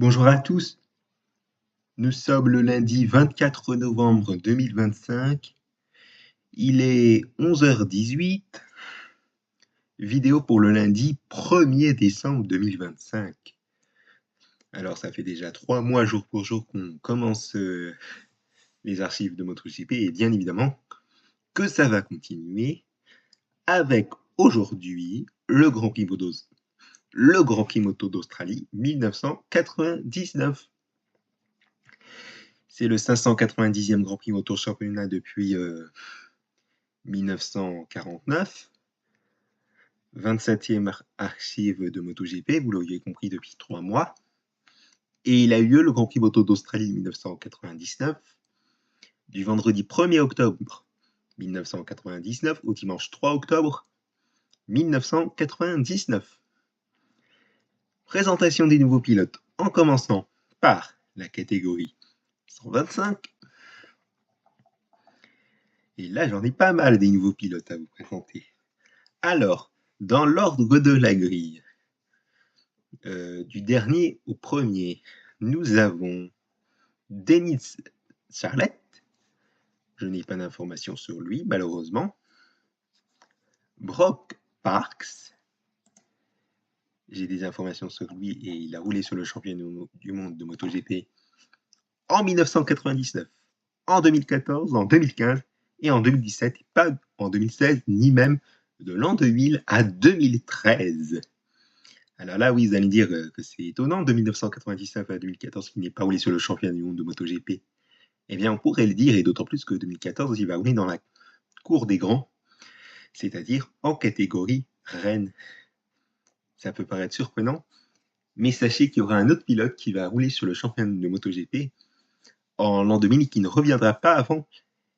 Bonjour à tous, nous sommes le lundi 24 novembre 2025, il est 11h18, vidéo pour le lundi 1er décembre 2025. Alors ça fait déjà 3 mois jour pour jour qu'on commence les archives de MotoGP et bien évidemment que ça va continuer avec aujourd'hui le Grand Prix Moto d'Australie 1999. C'est le 590e Grand Prix Moto Championnat depuis 1949. 27e archive de MotoGP, vous l'auriez compris depuis 3 mois. Et il a eu lieu le Grand Prix Moto d'Australie 1999, du vendredi 1er octobre 1999 au dimanche 3 octobre 1999. Présentation des nouveaux pilotes en commençant par la catégorie 125. Et là, j'en ai pas mal des nouveaux pilotes à vous présenter. Alors, dans l'ordre de la grille, du dernier au premier, nous avons Dennis Charlett. Je n'ai pas d'informations sur lui, malheureusement. Brock Parks. J'ai des informations sur lui et il a roulé sur le championnat du monde de MotoGP en 1999, en 2014, en 2015 et en 2017, et pas en 2016, ni même de l'an 2000 à 2013. Alors là, oui, vous allez me dire que c'est étonnant de 1999 à 2014 qu'il n'ait pas roulé sur le championnat du monde de MotoGP. Eh bien, on pourrait le dire, et d'autant plus que 2014, il va rouler dans la cour des grands, c'est-à-dire en catégorie reine. Ça peut paraître surprenant, mais sachez qu'il y aura un autre pilote qui va rouler sur le championnat de MotoGP en l'an 2000 et qui ne reviendra pas avant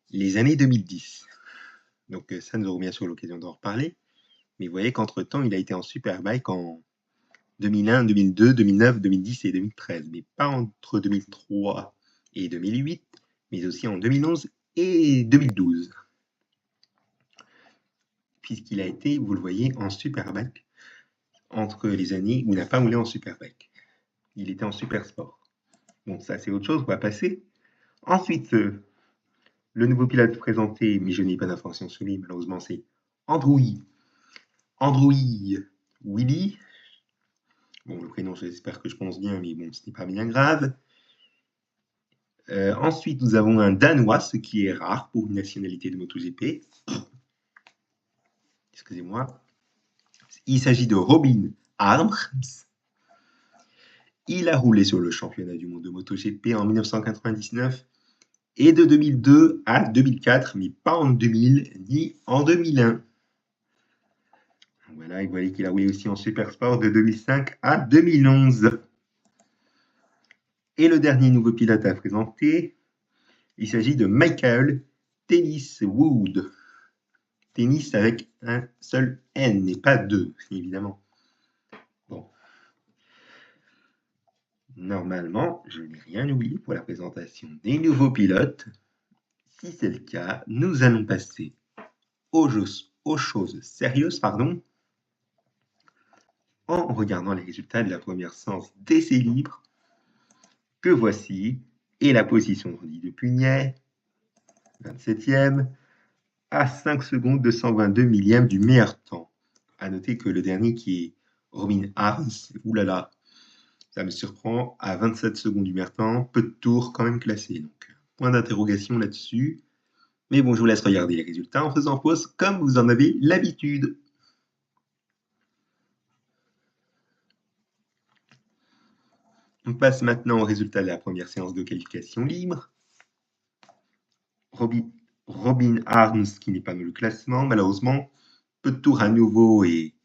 les années 2010. Donc ça, nous aurons bien sûr l'occasion d'en reparler. Mais vous voyez qu'entre-temps, il a été en Superbike en 2001, 2002, 2009, 2010 et 2013, mais pas entre 2003 et 2008, mais aussi en 2011 et 2012. Puisqu'il a été, vous le voyez, en Superbike entre les années où il n'a pas roulé en Superbike. Il était en Supersport. Bon, ça c'est autre chose, on va passer. Ensuite, le nouveau pilote présenté, mais je n'ai pas d'informations sur lui, malheureusement, c'est Andrew Willy. Bon, le prénom, j'espère que je prononce bien, mais bon, ce n'est pas bien grave. Ensuite, nous avons un Danois, ce qui est rare pour une nationalité de MotoGP. Excusez-moi. Il s'agit de Robin Harms. Il a roulé sur le championnat du monde de MotoGP en 1999 et de 2002 à 2004, mais pas en 2000 ni en 2001. Voilà, et vous voyez qu'il a roulé aussi en Supersport de 2005 à 2011. Et le dernier nouveau pilote à présenter, il s'agit de Michael Tenniswood. Tennis avec un seul N et pas deux, évidemment. Bon. Normalement, je n'ai rien oublié pour la présentation des nouveaux pilotes. Si c'est le cas, nous allons passer aux choses sérieuses, en regardant les résultats de la première séance d'essai libre que voici, et la position d'Andy Depugnet, 27e, à 5 secondes 222 millièmes du meilleur temps. À noter que le dernier qui est Robin Harms, oulala, ça me surprend, à 27 secondes du meilleur temps, peu de tours quand même classés. Donc, point d'interrogation là-dessus. Mais bon, je vous laisse regarder les résultats en faisant pause comme vous en avez l'habitude. On passe maintenant au résultat de la première séance de qualification libre. Robin Harms qui n'est pas dans le classement, malheureusement. Peu de tours à nouveau et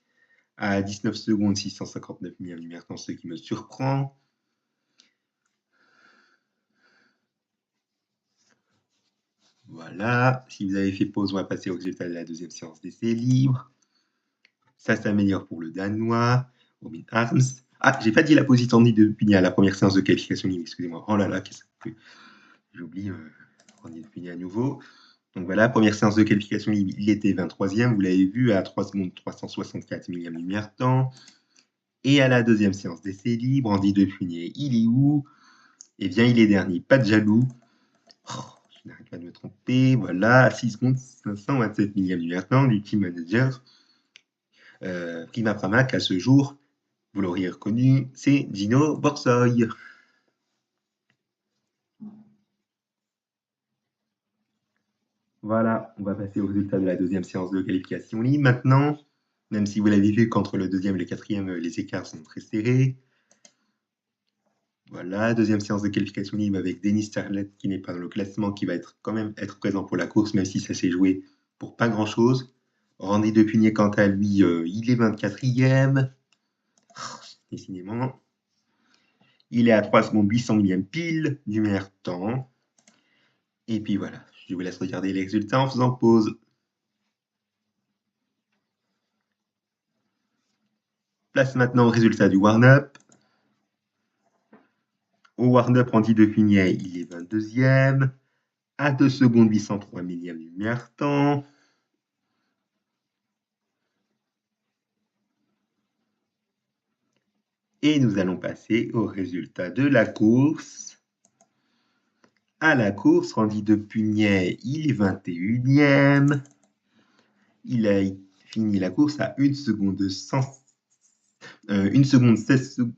à 19 secondes 659 millièmes du meilleur temps, ce qui me surprend. Voilà, si vous avez fait pause, on va passer au résultat de la deuxième séance d'essai libre. Ça s'améliore pour le Danois, Robin Harms. Ah, j'ai pas dit la position de Depugnet à la première séance de qualification libre, excusez-moi. Oh là là, qu'est-ce que j'oublie Andy Depugnet à nouveau. Donc voilà, première séance de qualification libre, il était 23e, vous l'avez vu, à 3 secondes 364 millièmes du meilleur temps. Et à la deuxième séance d'essai libre, Andy Depugné, il est où? Eh bien, il est dernier, pas de jaloux. Oh, je n'arrête pas de me tromper. Voilà, à 6 secondes, 527 millième du maintenant, du team manager. Prima Pramac, à ce jour, vous l'auriez reconnu, c'est Dino Borsoy. Voilà, on va passer au résultat de la deuxième séance de qualification libre maintenant. Même si vous l'avez vu qu'entre le deuxième et le quatrième, les écarts sont très serrés. Voilà, deuxième séance de qualification libre avec Denis Starlet qui n'est pas dans le classement, qui va quand même être présent pour la course, même si ça s'est joué pour pas grand-chose. Randy Depugné, quant à lui, il est 24e. Décidément. Il est à 3 secondes 800 millième pile du meilleur temps. Et puis voilà, je vous laisse regarder les résultats en faisant pause. Place maintenant au résultat du warm-up. Au warm-up, Randy Depugné, il est 22e. À 2 secondes 803 millième du meilleur temps. Et nous allons passer au résultat de la course. À la course, Randy Depugné, il est 21e. Il a fini la course à 1 seconde 1 seconde 16 secondes.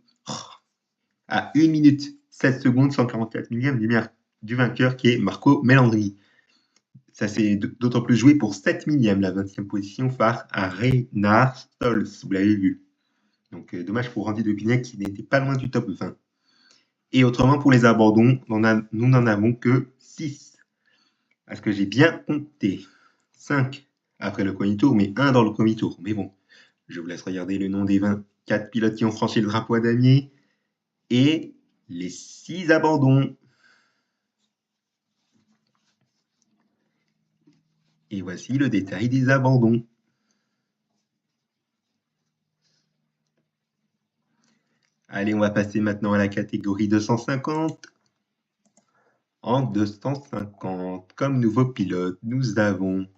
À 1 minute 16 secondes 144 millième du vainqueur qui est Marco Melandri. Ça s'est d'autant plus joué pour 7 millièmes, la 20e position face à Reynard Stolz, vous l'avez vu. Donc dommage pour Randy Depugné qui n'était pas loin du top 20. Et autrement, pour les abandons, nous n'en avons que 6. Parce que j'ai bien compté. 5 après le premier tour, mais 1 dans le premier tour. Mais bon, je vous laisse regarder le nom des 24 pilotes qui ont franchi le drapeau à damier et les 6 abandons. Et voici le détail des abandons. Allez, on va passer maintenant à la catégorie 250. En 250, comme nouveau pilote, nous avons,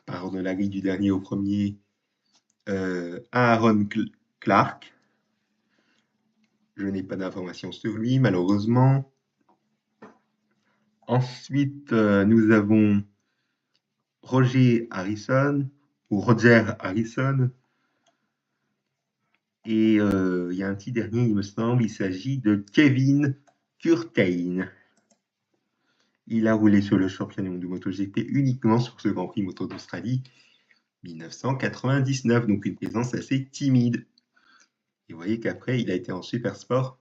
par de la grille du dernier au premier, Aaron Clark. Je n'ai pas d'informations sur lui, malheureusement. Ensuite, nous avons Roger Harrison, ou Roger Harrison. Et il y a un petit dernier, il me semble, il s'agit de Kevin Kurtein. Il a roulé sur le championnat du MotoGP uniquement sur ce Grand Prix Moto d'Australie 1999, donc une présence assez timide. Et vous voyez qu'après, il a été en super sport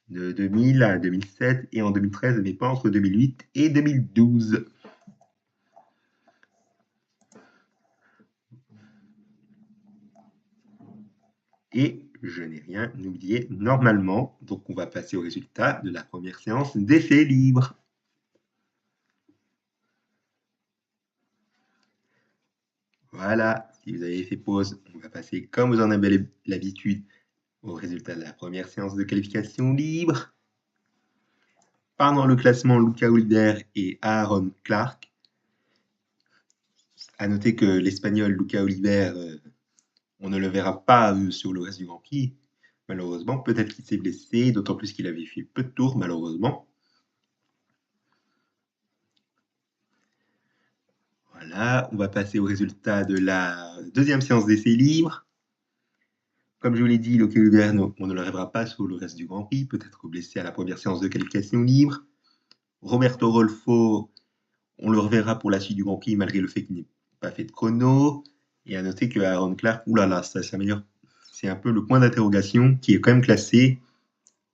de 2000 à 2007 et en 2013, mais pas entre 2008 et 2012. Et je n'ai rien oublié normalement, donc on va passer au résultat de la première séance d'essai libre. Voilà, si vous avez fait pause, on va passer, comme vous en avez l'habitude, au résultat de la première séance de qualification libre. Pendant le classement, Luca Oliver et Aaron Clark. À noter que l'Espagnol Luca Oliver, on ne le verra pas sur le reste du Grand Prix, malheureusement. Peut-être qu'il s'est blessé, d'autant plus qu'il avait fait peu de tours, malheureusement. Voilà, on va passer au résultat de la deuxième séance d'essai libre. Comme je vous l'ai dit, Luca Oliver, on ne le verra pas sur le reste du Grand Prix, peut-être blessé à la première séance de qualification libre. Roberto Rolfo, on le reverra pour la suite du Grand Prix, malgré le fait qu'il n'ait pas fait de chrono. Et à noter que Aaron Clark, oulala, ça s'améliore. C'est un peu le point d'interrogation qui est quand même classé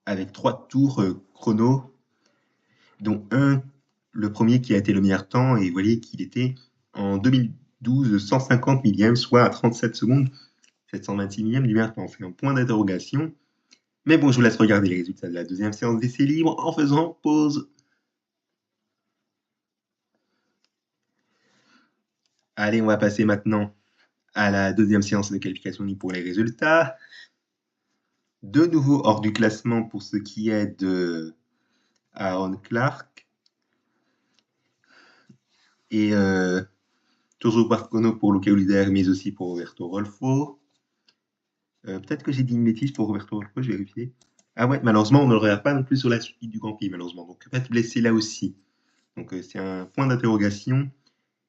avec 3 tours chrono, dont le premier qui a été le meilleur temps, et vous voyez qu'il était en 2012 150 millième, soit à 37 secondes, 726 millième du meilleur temps. C'est un point d'interrogation. Mais bon, je vous laisse regarder les résultats de la deuxième séance d'essai libre en faisant pause. Allez, on va passer maintenant à la deuxième séance de qualification libre pour les résultats. De nouveau hors du classement pour ce qui est de Aaron Clark. Et toujours par chrono pour Luca Oliver, mais aussi pour Roberto Rolfo. Peut-être que j'ai dit une bêtise pour Roberto Rolfo, je vais vérifier. Ah ouais, malheureusement, on ne le regarde pas non plus sur la suite du Grand Prix, malheureusement. Donc, peut-être blessé là aussi. Donc, c'est un point d'interrogation.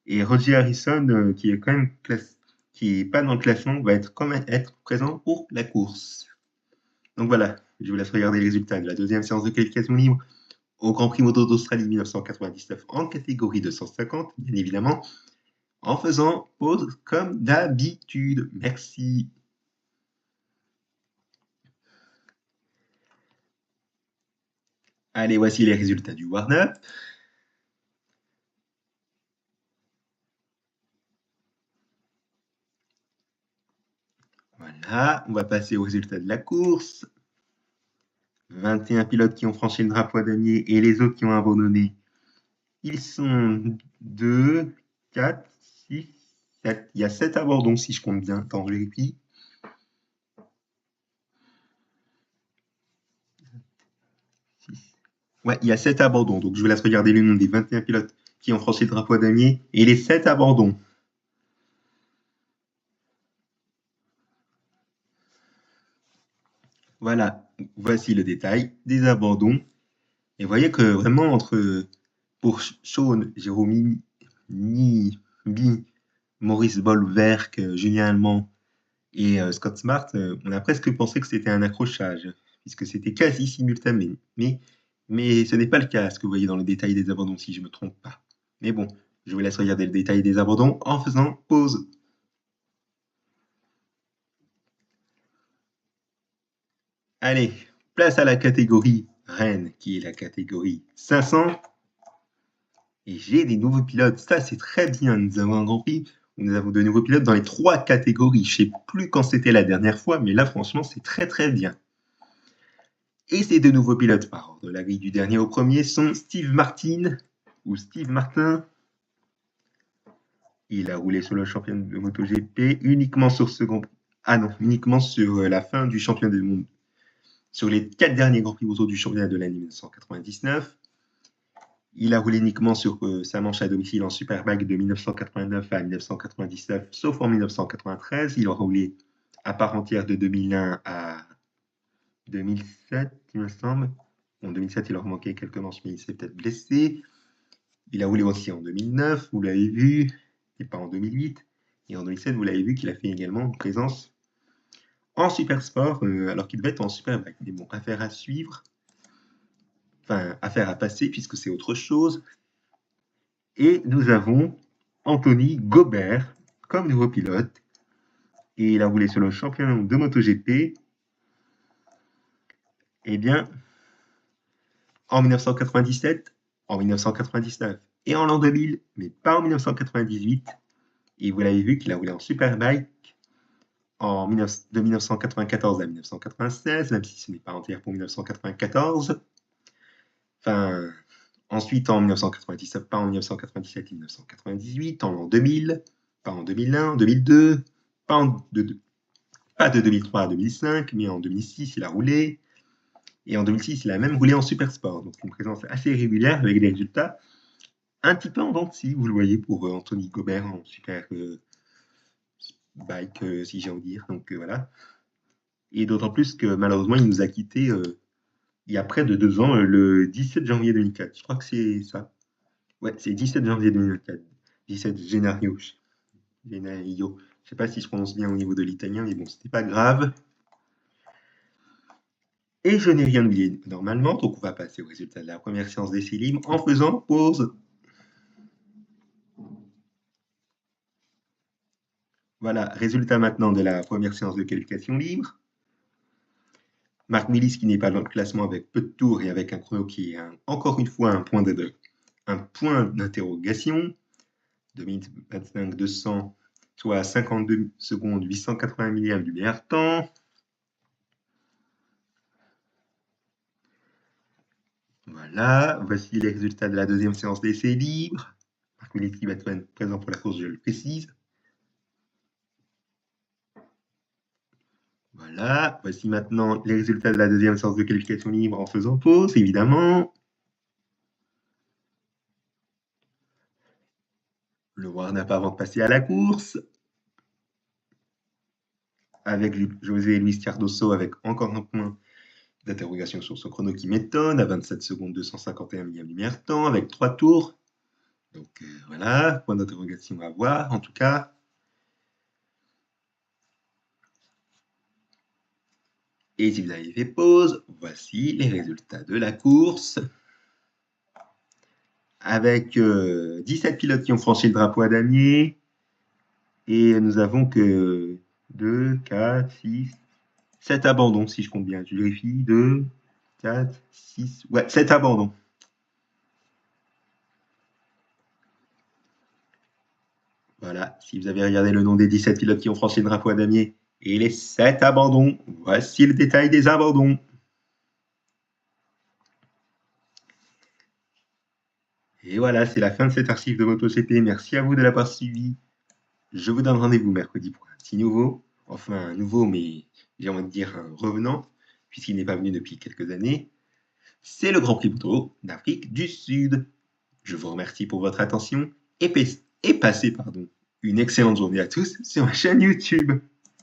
Et Roger Harrison, qui est quand même qui est pas dans le classement, va être quand même être présent pour la course. Donc voilà, je vous laisse regarder les résultats de la deuxième séance de qualification libre au Grand Prix Moto d'Australie 1999 en catégorie 250, bien évidemment, en faisant pause comme d'habitude. Merci. Allez, voici les résultats du warm-up. Voilà, on va passer aux résultats de la course. 21 pilotes qui ont franchi le drapeau à damier et les autres qui ont abandonné. Ils sont 2, 4, 6, 7. Il y a 7 abandons si je compte bien. Attends, je vérifie. Ouais, il y a 7 abandons. Donc je vous laisse regarder le nom des 21 pilotes qui ont franchi le drapeau à damier et les 7 abandons. Voilà, voici le détail des abandons. Et vous voyez que vraiment pour Sean, Jérôme Nibi, Maurice Bolverk, Julien Allemand et Scott Smart, on a presque pensé que c'était un accrochage, puisque c'était quasi simultané. Mais ce n'est pas le cas, ce que vous voyez dans le détail des abandons, si je ne me trompe pas. Mais bon, je vous laisse regarder le détail des abandons en faisant pause. Allez, place à la catégorie reine, qui est la catégorie 500. Et j'ai des nouveaux pilotes. Ça, c'est très bien. Nous avons un Grand Prix où nous avons de nouveaux pilotes dans les 3 catégories. Je ne sais plus quand c'était la dernière fois, mais là, franchement, c'est très très bien. Et ces 2 nouveaux pilotes, par ordre de la grille du dernier au premier, sont Steve Martin, ou Steve Martin. Il a roulé sur le championnat de MotoGP uniquement sur ce Grand Prix. Ah non, uniquement sur la fin du championnat du monde. Sur les 4 derniers Grands Prix autour du championnat de l'année 1999. Il a roulé uniquement sur sa manche à domicile en Superbike de 1989 à 1999, sauf en 1993. Il a roulé à part entière de 2001 à 2007, il me semble. En 2007, il a manqué quelques manches, mais il s'est peut-être blessé. Il a roulé aussi en 2009, vous l'avez vu, et pas en 2008. Et en 2007, vous l'avez vu qu'il a fait également une présence en Supersport, alors qu'il devait être en Superbike. Mais bon, affaire à suivre. Enfin, affaire à passer, puisque c'est autre chose. Et nous avons Anthony Gobert comme nouveau pilote. Et il a roulé sur le championnat de MotoGP. Eh bien, en 1997, en 1999 et en l'an 2000, mais pas en 1998. Et vous l'avez vu qu'il a roulé en Superbike de 1994 à 1996, même si ce n'est pas entière pour 1994. Enfin, ensuite en 1997, pas en 1997 et 1998, en l'an 2000, pas en 2001, 2002, pas de 2003 à 2005, mais en 2006, il a roulé. Et en 2006, il a même roulé en Supersport. Donc une présence assez régulière avec des résultats un petit peu en dents de scie, vous le voyez, pour Anthony Gobert en Superbike, si j'ai envie de dire. Donc voilà. Et d'autant plus que malheureusement, il nous a quittés il y a près de 2 ans, le 17 janvier 2004. Je crois que c'est ça. Ouais, c'est 17 janvier 2004. 17 Gennaio. Gennaio. Je sais pas si je prononce bien au niveau de l'italien, mais bon, c'était pas grave. Et je n'ai rien oublié normalement, donc on va passer au résultat de la première séance d'essai libre en faisant pause. Voilà, résultat maintenant de la première séance de qualification libre. Marc Millis qui n'est pas dans le classement avec peu de tours et avec un chrono qui est encore une fois un point d'interrogation. 2025-200, soit 52 secondes, 880 millièmes du meilleur temps. Voilà, voici les résultats de la deuxième séance d'essai libre. Marc Millis qui va être présent pour la course, je le précise. Voilà, voici maintenant les résultats de la deuxième séance de qualification libre en faisant pause, évidemment. Le warm-up avant de passer à la course. avec José Luis Cardoso avec encore un point d'interrogation sur son chrono qui m'étonne, à 27 secondes 251 millième lumière temps, avec 3 tours. Donc voilà, point d'interrogation à voir en tout cas. Et si vous avez fait pause, voici les résultats de la course. Avec 17 pilotes qui ont franchi le drapeau à damier. Et nous avons que 2, 4, 6, 7 abandons, si je compte bien. Je vérifie. 2, 4, 6, ouais, 7 abandons. Voilà, si vous avez regardé le nom des 17 pilotes qui ont franchi le drapeau à damier et les 7 abandons, voici le détail des abandons. Et voilà, c'est la fin de cette archive de MotoGP. Merci à vous de l'avoir suivi. Je vous donne rendez-vous mercredi pour un petit nouveau. Enfin, un nouveau, mais j'ai envie de dire un revenant, puisqu'il n'est pas venu depuis quelques années. C'est le Grand Prix Moto d'Afrique du Sud. Je vous remercie pour votre attention et passez une excellente journée à tous sur ma chaîne YouTube.